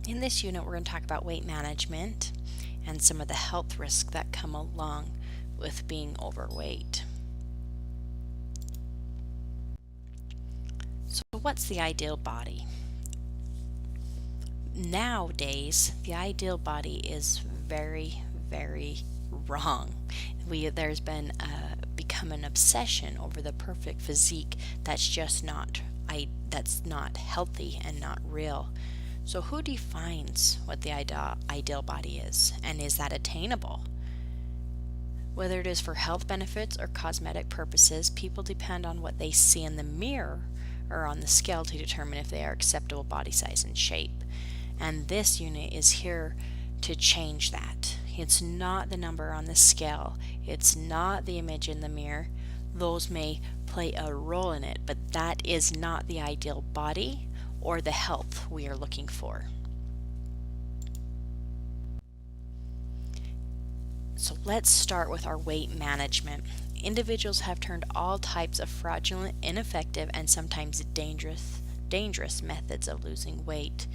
In this unit, we're going to talk about weight management and some of the health risks that come along with being overweight. So what's the ideal body? Nowadays, the ideal body is very, very wrong. There's been become an obsession over the perfect physique that's just not healthy and not real. So who defines what the ideal body is, and is that attainable? Whether it is for health benefits or cosmetic purposes, people depend on what they see in the mirror or on the scale to determine if they are acceptable body size and shape. And this unit is here to change that. It's not the number on the scale. It's not the image in the mirror. Those may play a role in it, but that is not the ideal body or the health we are looking for. So let's start with our weight management. Individuals have turned all types of fraudulent, ineffective, and sometimes dangerous methods of losing weight.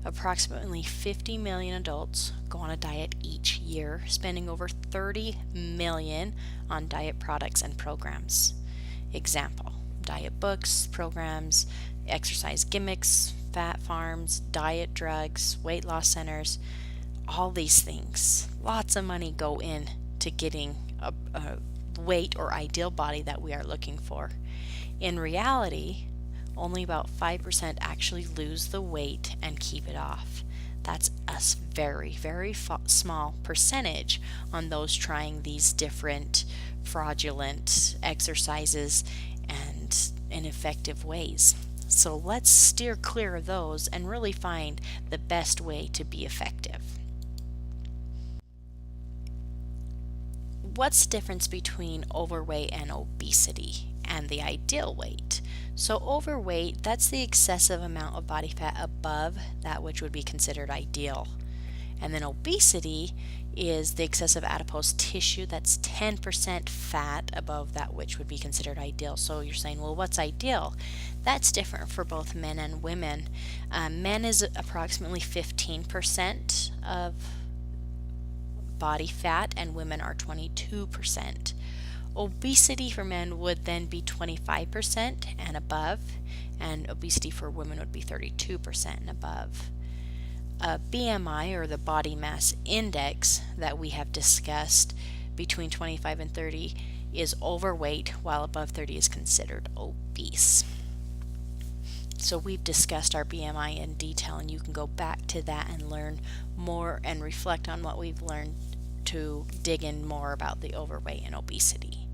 Approximately 50 million adults go on a diet each year, spending over 30 million on diet products and programs. Example: diet books, programs, exercise gimmicks, fat farms, diet drugs, weight loss centers, all these things. Lots of money go in to getting a weight or ideal body that we are looking for. In reality, only about 5% actually lose the weight and keep it off. That's a very, very small percentage on those trying these different fraudulent exercises and ineffective ways. So let's steer clear of those and really find the best way to be effective. What's the difference between overweight and obesity and the ideal weight? So overweight, that's the excessive amount of body fat above that which would be considered ideal. And then obesity is the excessive adipose tissue that's 10% fat above that which would be considered ideal. So you're saying, well, what's ideal? That's different for both men and women. Men is approximately 15% of body fat, and women are 22%. Obesity for men would then be 25% and above, and obesity for women would be 32% and above. BMI, or the body mass index that we have discussed, between 25 and 30 is overweight, while above 30 is considered obese. So we've discussed our BMI in detail, and you can go back to that and learn more and reflect on what we've learned to dig in more about the overweight and obesity.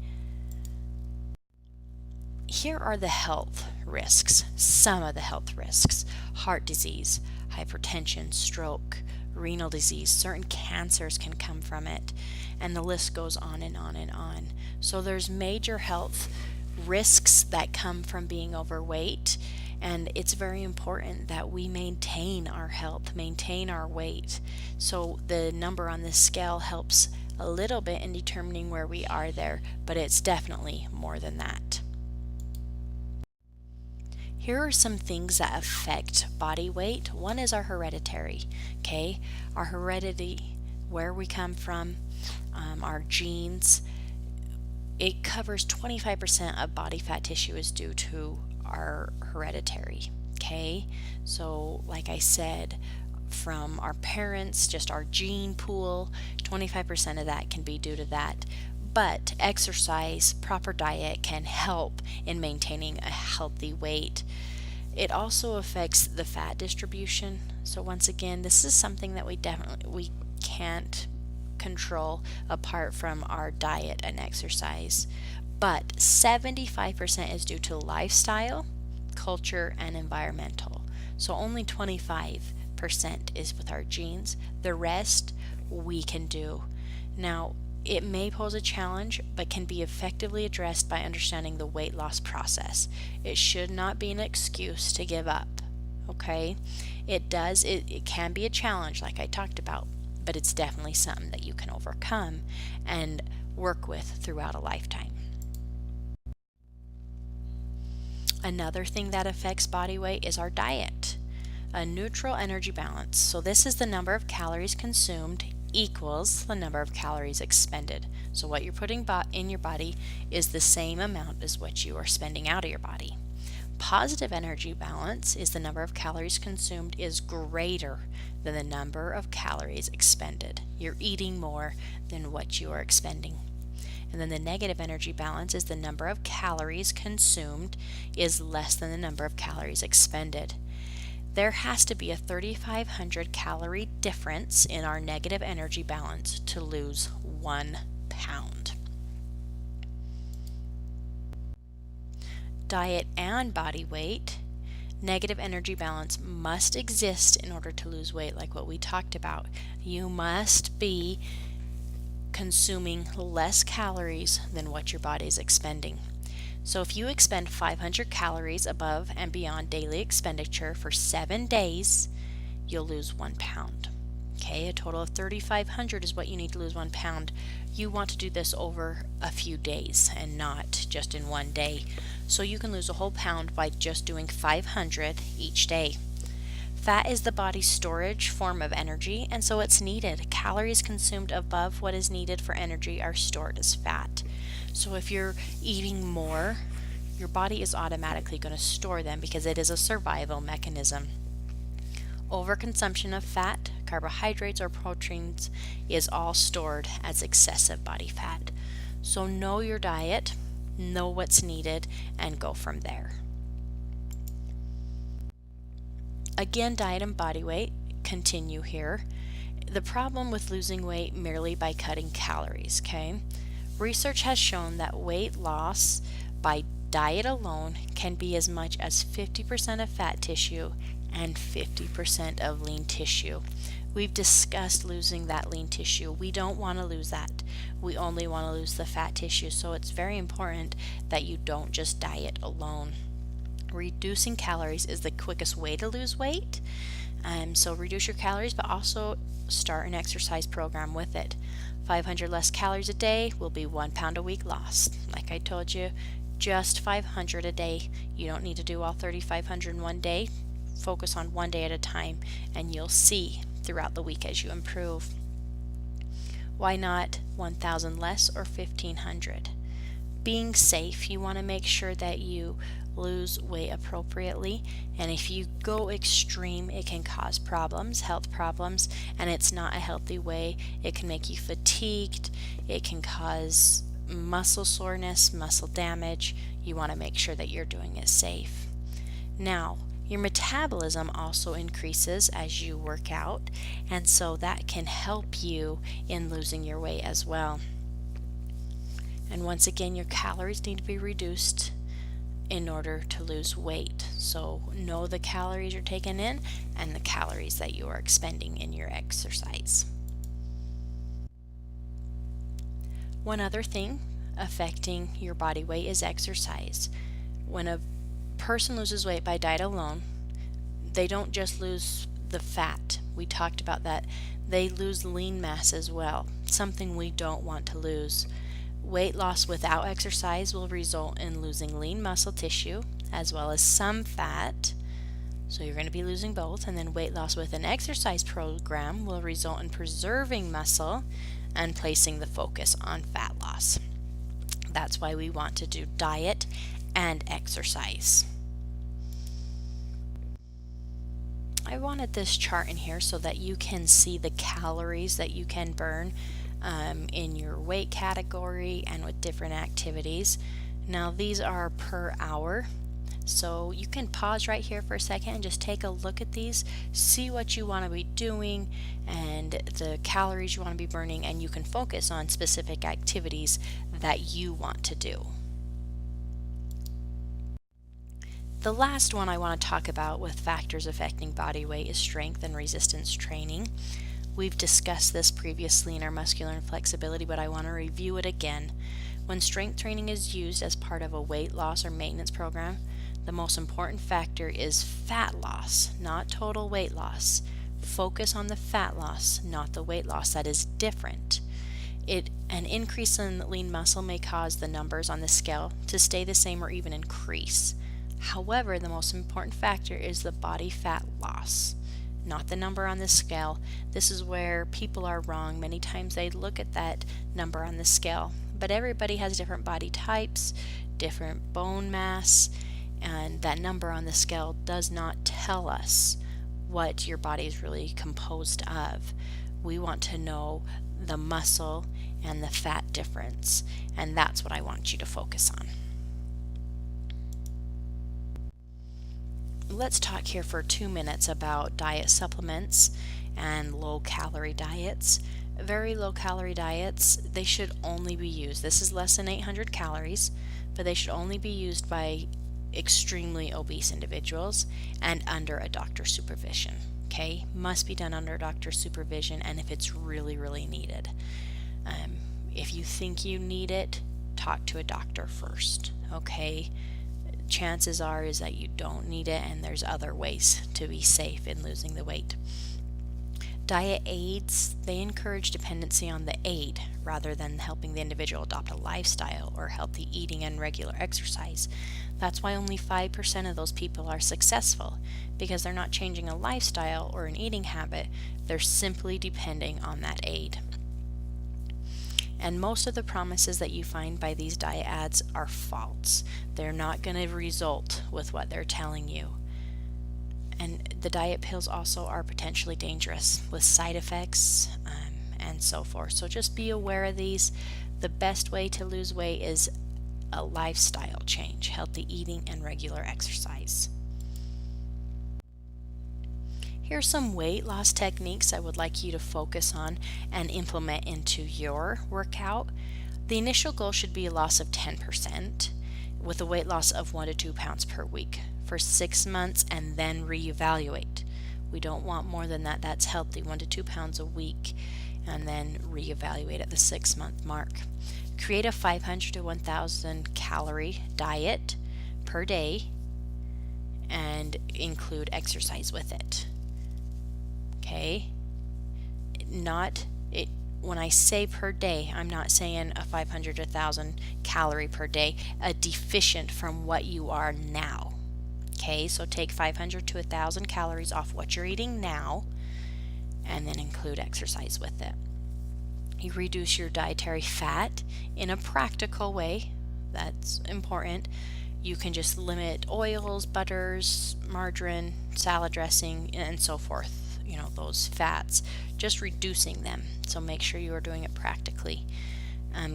Here are the health risks, some of the health risks: heart disease, hypertension, stroke, renal disease, certain cancers can come from it, and the list goes on and on and on. So there's major health risks that come from being overweight, and it's very important that we maintain our health, maintain our weight. So the number on this scale helps a little bit in determining where we are there, but it's definitely more than that. Here are some things that affect body weight. One is our hereditary, okay? Our heredity, where we come from, our genes. It covers 25% of body fat tissue is due to our hereditary, okay? So like I said, from our parents, just our gene pool, 25% of that can be due to that. But exercise, proper diet can help in maintaining a healthy weight. It also affects the fat distribution. So once again, this is something that we can't control apart from our diet and exercise. But 75% is due to lifestyle, culture, and environmental. So only 25% is with our genes. The rest we can do. Now, it may pose a challenge, but can be effectively addressed by understanding the weight loss process. It should not be an excuse to give up, okay? It can be a challenge, like I talked about, but it's definitely something that you can overcome and work with throughout a lifetime. Another thing that affects body weight is our diet. A neutral energy balance. So this is the number of calories consumed equals the number of calories expended. So what you're putting in your body is the same amount as what you are spending out of your body. Positive energy balance is the number of calories consumed is greater than the number of calories expended. You're eating more than what you are expending. And then the negative energy balance is the number of calories consumed is less than the number of calories expended. There has to be a 3,500 calorie difference in our negative energy balance to lose 1 pound. Diet and body weight. Negative energy balance must exist in order to lose weight, like what we talked about. You must be consuming less calories than what your body is expending. So if you expend 500 calories above and beyond daily expenditure for 7 days, you'll lose 1 pound. Okay, a total of 3,500 is what you need to lose 1 pound. You want to do this over a few days and not just in one day. So you can lose a whole pound by just doing 500 each day. Fat is the body's storage form of energy, and so it's needed. Calories consumed above what is needed for energy are stored as fat. So if you're eating more, your body is automatically going to store them because it is a survival mechanism. Overconsumption of fat, carbohydrates, or proteins is all stored as excessive body fat. So know your diet, know what's needed, and go from there. Again, diet and body weight, continue here. The problem with losing weight merely by cutting calories, okay? Research has shown that weight loss by diet alone can be as much as 50% of fat tissue and 50% of lean tissue. We've discussed losing that lean tissue. We don't want to lose that. We only want to lose the fat tissue, so it's very important that you don't just diet alone. Reducing calories is the quickest way to lose weight. So reduce your calories, but also start an exercise program with it. 500 less calories a day will be 1 pound a week lost. Like I told you, just 500 a day. You don't need to do all 3,500 in one day. Focus on one day at a time, and you'll see throughout the week as you improve. Why not 1,000 less or 1,500? Being safe, you want to make sure that you lose weight appropriately, and if you go extreme, it can cause problems, health problems, and it's not a healthy way. It can make you fatigued, it can cause muscle soreness, muscle damage. You want to make sure that you're doing it safe. Now, your metabolism also increases as you work out, and so that can help you in losing your weight as well. And once again, your calories need to be reduced in order to lose weight. So know the calories you're taking in and the calories that you are expending in your exercise. One other thing affecting your body weight is exercise. When a person loses weight by diet alone, they don't just lose the fat. We talked about that. They lose lean mass as well, something we don't want to lose. Weight loss without exercise will result in losing lean muscle tissue as well as some fat. So you're going to be losing both. And then weight loss with an exercise program will result in preserving muscle and placing the focus on fat loss. That's why we want to do diet and exercise. I wanted this chart in here so that you can see the calories that you can burn in your weight category and with different activities. Now these are per hour, so you can pause right here for a second and just take a look at these, see what you want to be doing and the calories you want to be burning, and you can focus on specific activities that you want to do. The last one I want to talk about with factors affecting body weight is strength and resistance training. We've discussed this previously in our muscular and flexibility, but I want to review it again. When strength training is used as part of a weight loss or maintenance program, the most important factor is fat loss, not total weight loss. Focus on the fat loss, not the weight loss. That is different. An increase in lean muscle may cause the numbers on the scale to stay the same or even increase. However, the most important factor is the body fat loss, not the number on the scale. This is where people are wrong. Many times they look at that number on the scale, but everybody has different body types, different bone mass, and that number on the scale does not tell us what your body is really composed of. We want to know the muscle and the fat difference, and that's what I want you to focus on. Let's talk here for 2 minutes about diet supplements and low calorie diets. Very low calorie diets, they should only be used. This is less than 800 calories, but they should only be used by extremely obese individuals and under a doctor's supervision. Okay, must be done under doctor's supervision, and if it's really, really needed. If you think you need it, talk to a doctor first. Okay, chances are is that you don't need it, and there's other ways to be safe in losing the weight. Diet aids, they encourage dependency on the aid rather than helping the individual adopt a lifestyle or healthy eating and regular exercise. That's why only 5% of those people are successful, because they're not changing a lifestyle or an eating habit, they're simply depending on that aid. And most of the promises that you find by these diet ads are false. They're not going to result with what they're telling you. And the diet pills also are potentially dangerous with side effects and so forth. So just be aware of these. The best way to lose weight is a lifestyle change, healthy eating and regular exercise. Here's some weight loss techniques I would like you to focus on and implement into your workout. The initial goal should be a loss of 10% with a weight loss of 1 to 2 pounds per week for 6 months, and then reevaluate. We don't want more than that. That's healthy, 1 to 2 pounds a week, and then reevaluate at the 6-month mark. Create a 500 to 1,000 calorie diet per day and include exercise with it. Okay, when I say per day, I'm not saying a 500 to 1,000 calorie per day, a deficient from what you are now. Okay, so take 500 to 1,000 calories off what you're eating now and then include exercise with it. You reduce your dietary fat in a practical way. That's important. You can just limit oils, butters, margarine, salad dressing, and so forth. Those fats, just reducing them. So make sure you are doing it practically.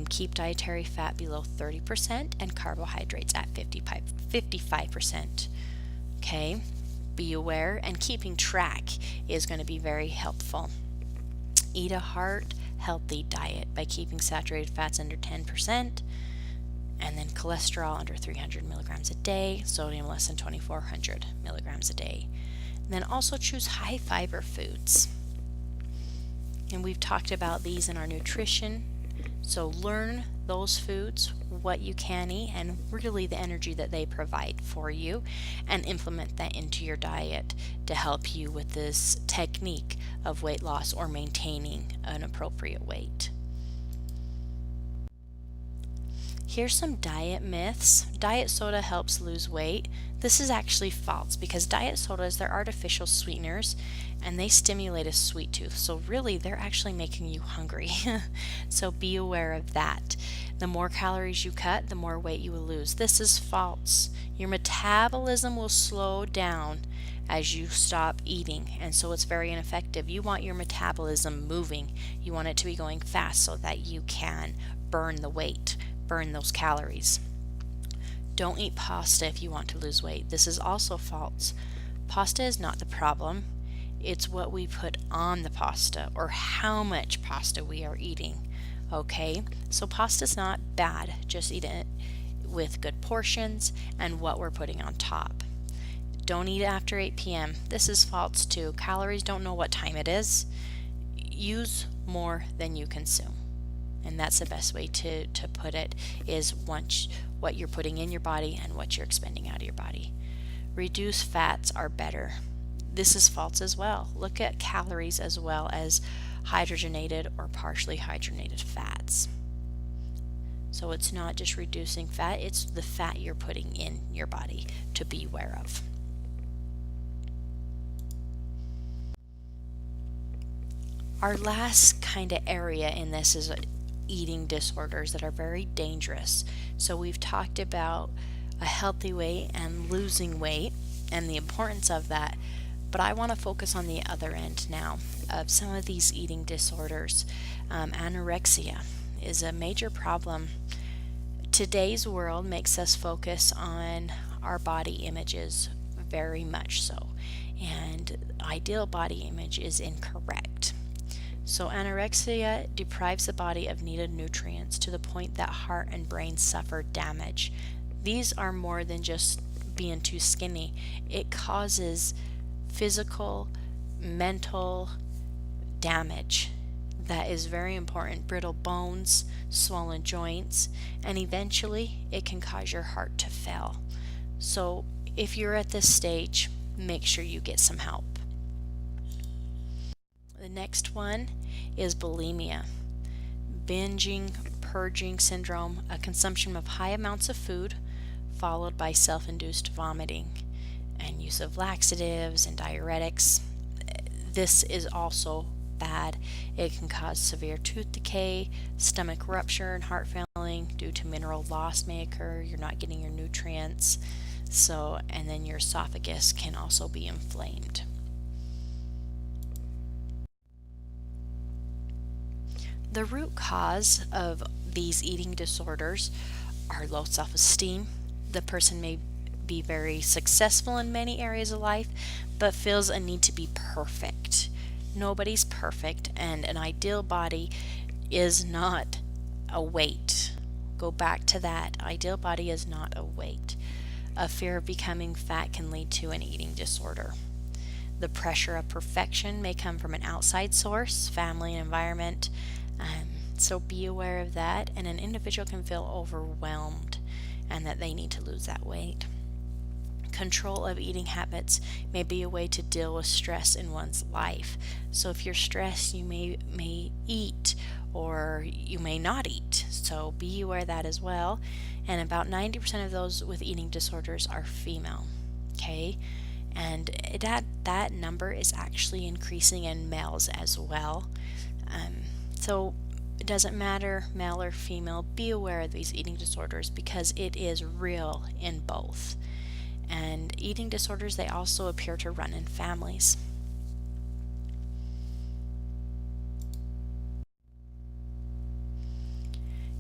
Keep dietary fat below 30% and carbohydrates at 55%. Okay, be aware, and keeping track is going to be very helpful. Eat a heart healthy diet by keeping saturated fats under 10%, and then cholesterol under 300 milligrams a day, sodium less than 2,400 milligrams a day. And then also choose high fiber foods. And we've talked about these in our nutrition. So learn those foods, what you can eat, and really the energy that they provide for you, and implement that into your diet to help you with this technique of weight loss or maintaining an appropriate weight. Here's some diet myths. Diet soda helps lose weight. This is actually false, because diet sodas, they're artificial sweeteners and they stimulate a sweet tooth. So really, they're actually making you hungry. So be aware of that. The more calories you cut, the more weight you will lose. This is false. Your metabolism will slow down as you stop eating, and so it's very ineffective. You want your metabolism moving. You want it to be going fast so that you can burn the weight, burn those calories. Don't eat pasta if you want to lose weight. This is also false. Pasta is not the problem. It's what we put on the pasta, or how much pasta we are eating. Okay, so pasta's not bad. Just eat it with good portions and what we're putting on top. Don't eat after 8 p.m. This is false too. Calories don't know what time it is. Use more than you consume. And that's the best way to put it, is what you're putting in your body and what you're expending out of your body. Reduced fats are better. This is false as well. Look at calories as well as hydrogenated or partially hydrogenated fats. So it's not just reducing fat, it's the fat you're putting in your body to be aware of. Our last kind of area in this is eating disorders that are very dangerous. So we've talked about a healthy weight and losing weight and the importance of that, but I want to focus on the other end now of some of these eating disorders. Anorexia is a major problem. Today's world makes us focus on our body images very much so, and ideal body image is incorrect. So anorexia deprives the body of needed nutrients to the point that heart and brain suffer damage. These are more than just being too skinny. It causes physical, mental damage that is very important. Brittle bones, swollen joints, and eventually it can cause your heart to fail. So if you're at this stage, make sure you get some help. The next one is bulimia. Binging, purging syndrome, a consumption of high amounts of food followed by self-induced vomiting and use of laxatives and diuretics. This is also bad. It can cause severe tooth decay, stomach rupture, and heart failing due to mineral loss may occur. You're not getting your nutrients. And then your esophagus can also be inflamed. The root cause of these eating disorders are low self-esteem. The person may be very successful in many areas of life, but feels a need to be perfect. Nobody's perfect, and an ideal body is not a weight. Go back to that. Ideal body is not a weight. A fear of becoming fat can lead to an eating disorder. The pressure of perfection may come from an outside source, family and environment. So be aware of that, and an individual can feel overwhelmed and that they need to lose that weight. Control of eating habits may be a way to deal with stress in one's life. So if you're stressed, you may eat or you may not eat. So be aware of that as well. And about 90% of those with eating disorders are female. Okay? And that number is actually increasing in males as well. So it doesn't matter, male or female, be aware of these eating disorders because it is real in both. And eating disorders, they also appear to run in families.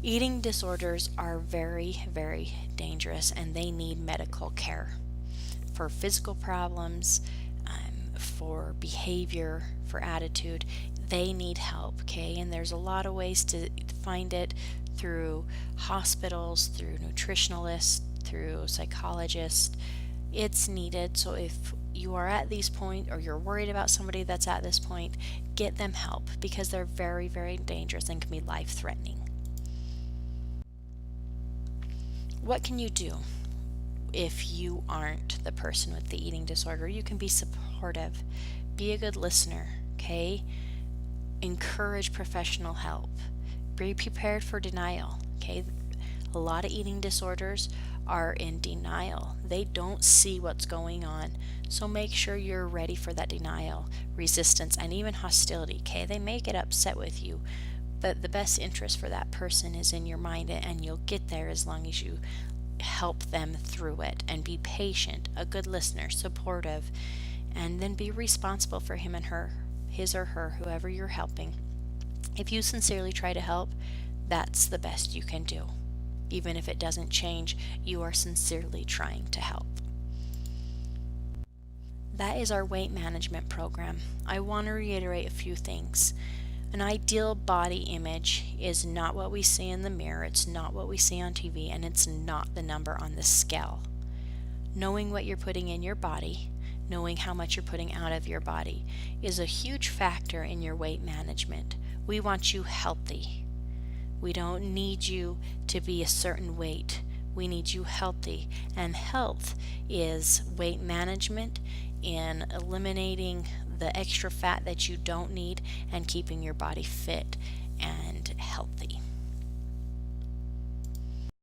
Eating disorders are very, very dangerous and they need medical care for physical problems, for behavior, for attitude. They need help, okay? And there's a lot of ways to find it through hospitals, through nutritionalists, through psychologists. It's needed. So if you are at this point or you're worried about somebody that's at this point, get them help because they're very, very dangerous and can be life-threatening. What can you do if you aren't the person with the eating disorder? You can be supportive, be a good listener, okay? Encourage professional help. Be prepared for denial, okay? A lot of eating disorders are in denial. They don't see what's going on. So make sure you're ready for that denial, resistance, and even hostility, okay? They may get upset with you, but the best interest for that person is in your mind, and you'll get there as long as you help them through it and be patient, a good listener, supportive, and then be responsible for him and her, his or her, whoever you're helping. If you sincerely try to help, that's the best you can do. Even if it doesn't change, you are sincerely trying to help. That is our weight management program. I want to reiterate a few things. An ideal body image is not what we see in the mirror, it's not what we see on TV, and it's not the number on the scale. Knowing what you're putting in your body, knowing how much you're putting out of your body, is a huge factor in your weight management. We want you healthy. We don't need you to be a certain weight. We need you healthy. And health is weight management in eliminating the extra fat that you don't need and keeping your body fit and healthy.